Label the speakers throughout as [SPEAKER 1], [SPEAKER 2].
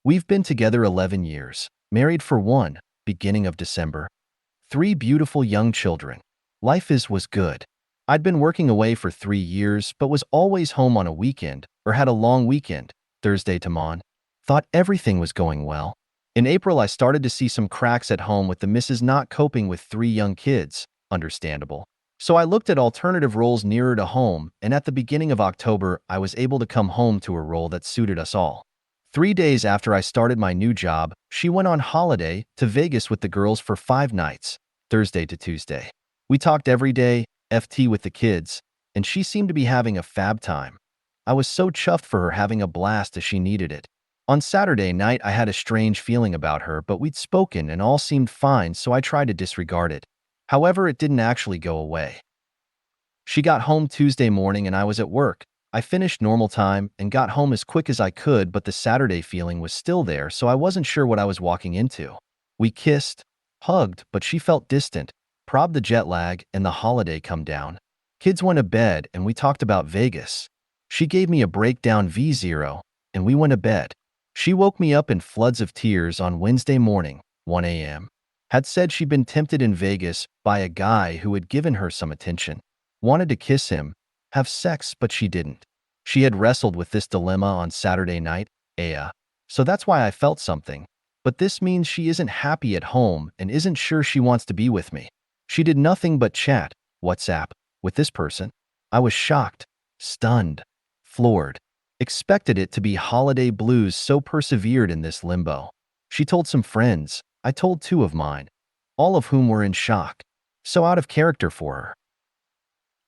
[SPEAKER 1] We've been together 11 years, married for one, beginning of December. 3 beautiful young children. Was good. I'd been working away for 3 years, but was always home on a weekend or had a long weekend, Thursday to Mon. Thought everything was going well. In April, I started to see some cracks at home with the missus not coping with 3 young kids. Understandable. So I looked at alternative roles nearer to home, and at the beginning of October, I was able to come home to a role that suited us all. 3 days after I started my new job, she went on holiday to Vegas with the girls for 5 nights, Thursday to Tuesday. We talked every day, FT with the kids, and she seemed to be having a fab time. I was so chuffed for her having a blast as she needed it. On Saturday night, I had a strange feeling about her, but we'd spoken and all seemed fine, so I tried to disregard it. However, it didn't actually go away. She got home Tuesday morning and I was at work. I finished normal time and got home as quick as I could, but the Saturday feeling was still there, so I wasn't sure what I was walking into. We kissed, hugged, but she felt distant. Prob the jet lag and the holiday come down. Kids went to bed and we talked about Vegas. She gave me a breakdown V0 and we went to bed. She woke me up in floods of tears on Wednesday morning, 1 a.m. Had said she'd been tempted in Vegas by a guy who had given her some attention. Wanted to kiss him, have sex, but she didn't. She had wrestled with this dilemma on Saturday night, so that's why I felt something. But this means she isn't happy at home and isn't sure she wants to be with me. She did nothing but chat, WhatsApp, with this person. I was shocked, stunned, floored. Expected it to be holiday blues, so persevered in this limbo. She told some friends, I told 2 of mine, all of whom were in shock. So out of character for her.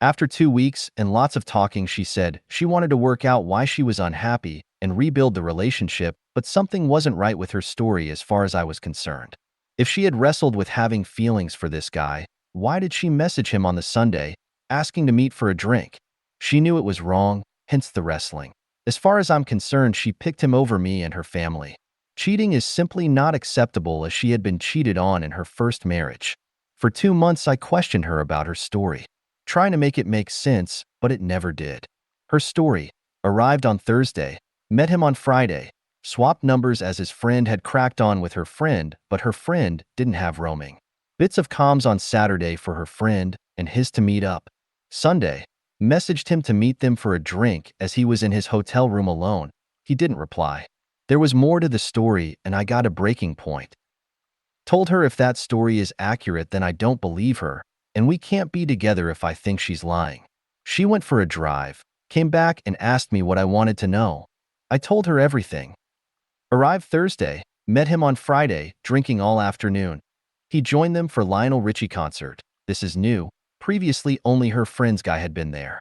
[SPEAKER 1] After 2 weeks and lots of talking, she said she wanted to work out why she was unhappy and rebuild the relationship, but something wasn't right with her story as far as I was concerned. If she had wrestled with having feelings for this guy, why did she message him on the Sunday, asking to meet for a drink? She knew it was wrong, hence the wrestling. As far as I'm concerned, she picked him over me and her family. Cheating is simply not acceptable, as she had been cheated on in her first marriage. For 2 months, I questioned her about her story, trying to make it make sense, but it never did. Her story: arrived on Thursday, met him on Friday, swapped numbers as his friend had cracked on with her friend, but her friend didn't have roaming. Bits of comms on Saturday for her friend and his to meet up. Sunday, messaged him to meet them for a drink as he was in his hotel room alone. He didn't reply. There was more to the story and I got a breaking point. Told her if that story is accurate, then I don't believe her, and we can't be together if I think she's lying. She went for a drive, came back and asked me what I wanted to know. I told her everything. Arrived Thursday, met him on Friday, drinking all afternoon. He joined them for Lionel Richie concert. This is new. Previously, only her friend's guy had been there.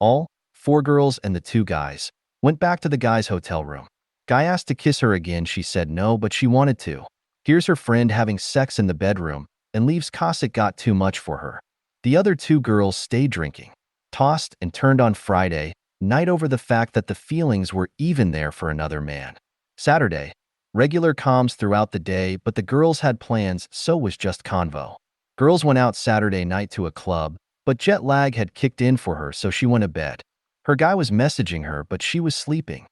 [SPEAKER 1] All 4 girls and the 2 guys went back to the guy's hotel room. Guy asked to kiss her again. She said no, but she wanted to. Here's her friend having sex in the bedroom and leaves cause it got too much for her. The other 2 girls stayed drinking, tossed and turned on Friday night over the fact that the feelings were even there for another man. Saturday, regular comms throughout the day, but the girls had plans, so was just convo. Girls went out Saturday night to a club, but jet lag had kicked in for her, so she went to bed. Her guy was messaging her, but she was sleeping.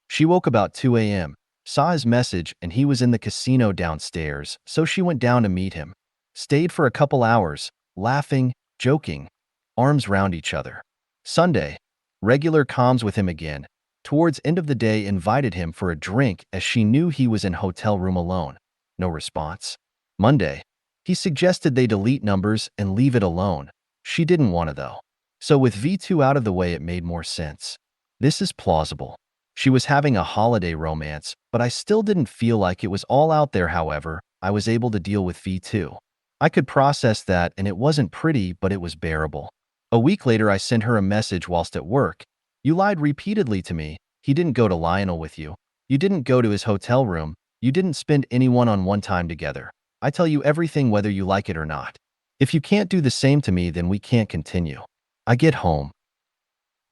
[SPEAKER 1] She woke about 2 a.m., saw his message, and he was in the casino downstairs, so she went down to meet him. Stayed for a couple hours, laughing, joking, arms round each other. Sunday, regular comms with him again. Towards end of the day, invited him for a drink as she knew he was in hotel room alone. No response. Monday, he suggested they delete numbers and leave it alone. She didn't want to though. So with V2 out of the way, it made more sense. This is plausible. She was having a holiday romance, but I still didn't feel like it was all out there. However, I was able to deal with V2. I could process that, and it wasn't pretty, but it was bearable. A week later, I sent her a message whilst at work. You lied repeatedly to me. He didn't go to Lionel with you. You didn't go to his hotel room. You didn't spend any one-on-one time together. I tell you everything whether you like it or not. If you can't do the same to me, then we can't continue. I get home.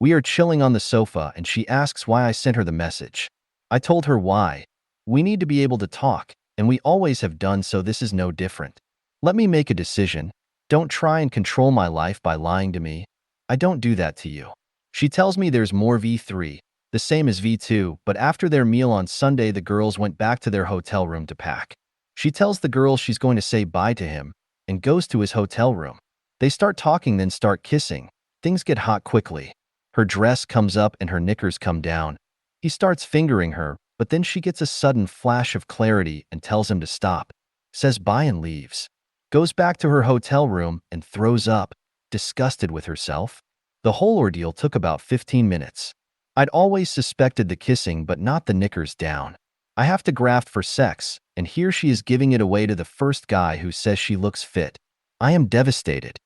[SPEAKER 1] We are chilling on the sofa and she asks why I sent her the message. I told her why. We need to be able to talk, and we always have done, so this is no different. Let me make a decision. Don't try and control my life by lying to me. I don't do that to you. She tells me there's more V3, The same as V2, but after their meal on Sunday, the girls went back to their hotel room to pack. She tells the girls she's going to say bye to him and goes to his hotel room. They start talking, then start kissing. Things get hot quickly. Her dress comes up and her knickers come down. He starts fingering her, but then she gets a sudden flash of clarity and tells him to stop, says bye and leaves. Goes back to her hotel room and throws up, disgusted with herself. The whole ordeal took about 15 minutes. I'd always suspected the kissing, but not the knickers down. I have to graft for sex, and here she is giving it away to the first guy who says she looks fit. I am devastated.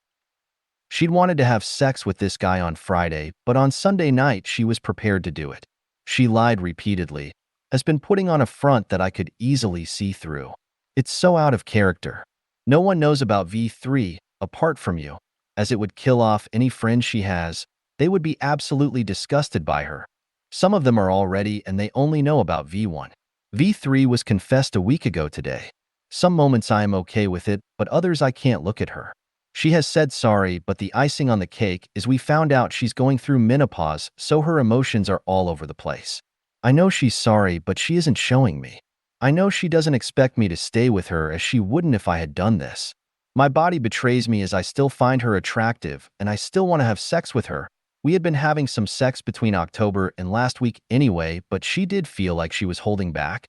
[SPEAKER 1] She'd wanted to have sex with this guy on Friday, but on Sunday night she was prepared to do it. She lied repeatedly, has been putting on a front that I could easily see through. It's so out of character. No one knows about V3, apart from you, as it would kill off any friends she has. They would be absolutely disgusted by her. Some of them are already, and they only know about V1. V3 was confessed a week ago today. Some moments I am okay with it, but others I can't look at her. She has said sorry, but the icing on the cake is we found out she's going through menopause, so her emotions are all over the place. I know she's sorry, but she isn't showing me. I know she doesn't expect me to stay with her as she wouldn't if I had done this. My body betrays me as I still find her attractive and I still want to have sex with her. We had been having some sex between October and last week anyway, but she did feel like she was holding back.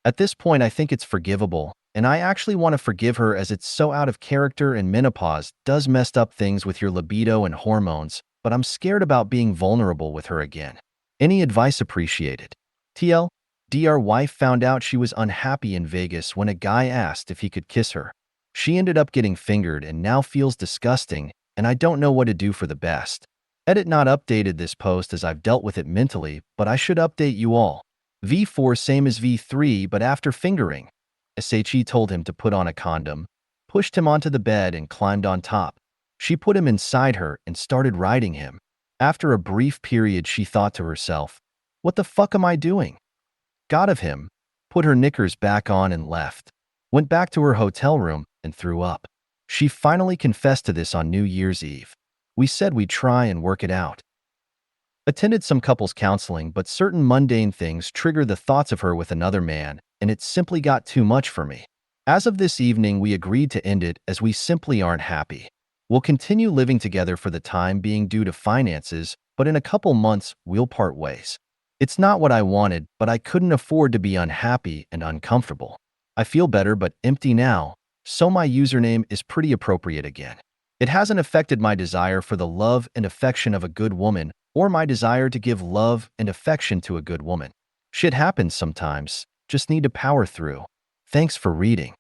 [SPEAKER 1] At this point, I think it's forgivable, and I actually want to forgive her as it's so out of character, and menopause does mess up things with your libido and hormones, but I'm scared about being vulnerable with her again. Any advice appreciated. Our wife found out she was unhappy in Vegas when a guy asked if he could kiss her. She ended up getting fingered and now feels disgusting, and I don't know what to do for the best. Edit not updated this post as I've dealt with it mentally, but I should update you all. V4 same as V3, but after fingering. SHE told him to put on a condom, pushed him onto the bed and climbed on top. She put him inside her and started riding him. After a brief period, she thought to herself, "What the fuck am I doing?" Got of him, put her knickers back on and left. Went back to her hotel room and threw up. She finally confessed to this on New Year's Eve. We said we'd try and work it out. Attended some couples counseling, but certain mundane things trigger the thoughts of her with another man, and it simply got too much for me. As of this evening, we agreed to end it as we simply aren't happy. We'll continue living together for the time being due to finances, but in a couple months, we'll part ways. It's not what I wanted, but I couldn't afford to be unhappy and uncomfortable. I feel better but empty now, so my username is pretty appropriate again. It hasn't affected my desire for the love and affection of a good woman or my desire to give love and affection to a good woman. Shit happens sometimes, just need to power through. Thanks for reading.